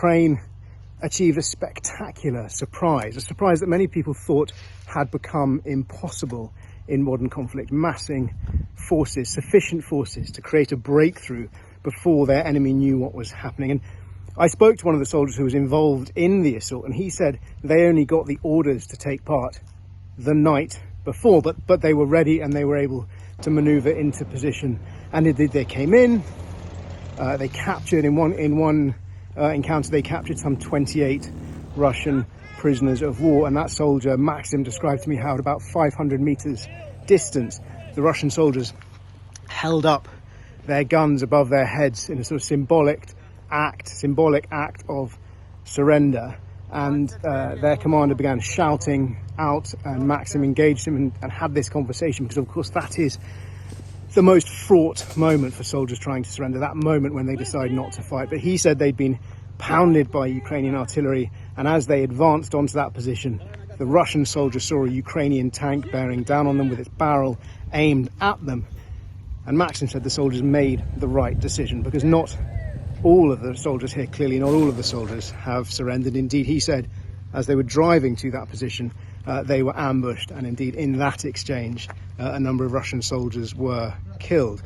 Ukraine achieved a spectacular surprise, a surprise that many people thought had become impossible in modern conflict, massing forces, sufficient forces to create a breakthrough before their enemy knew what was happening. And I spoke to one of the soldiers who was involved in the assault, and he said they only got the orders to take part the night before, but they were ready and they were able to maneuver into position. And indeed they came in, they captured in one encounter, they captured some 28 Russian prisoners of war. And that soldier, Maksim, described to me how at about 500 meters distance, the Russian soldiers held up their guns above their heads in a sort of symbolic act of surrender. And their commander began shouting out, and Maksim engaged him and had this conversation, because of course that is the most fraught moment for soldiers trying to surrender, that moment when they decide not to fight. But he said they'd been pounded by Ukrainian artillery, and as they advanced onto that position, the Russian soldiers saw a Ukrainian tank bearing down on them with its barrel aimed at them. And Maksim said the soldiers made the right decision, because not all of the soldiers here, clearly not all of the soldiers have surrendered. Indeed, he said as they were driving to that position, they were ambushed, and indeed in that exchange a number of Russian soldiers were killed.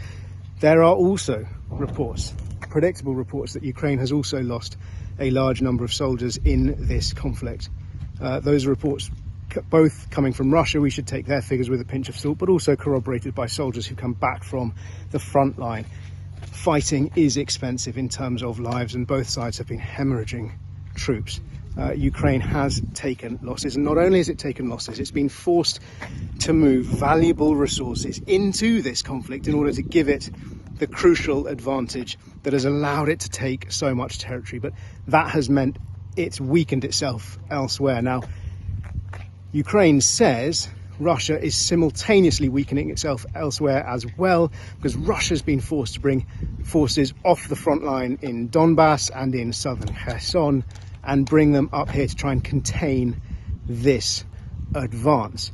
There are also reports, predictable reports, that Ukraine has also lost a large number of soldiers in this conflict. Those reports both coming from Russia, we should take their figures with a pinch of salt, but also corroborated by soldiers who come back from the front line. Fighting is expensive in terms of lives, and both sides have been hemorrhaging troops. Ukraine has taken losses, and not only has it taken losses, it's been forced to move valuable resources into this conflict in order to give it the crucial advantage that has allowed it to take so much territory. But that has meant it's weakened itself elsewhere. Now, Ukraine says Russia is simultaneously weakening itself elsewhere as well, because Russia's been forced to bring forces off the front line in Donbass and in southern Kherson and bring them up here to try and contain this advance.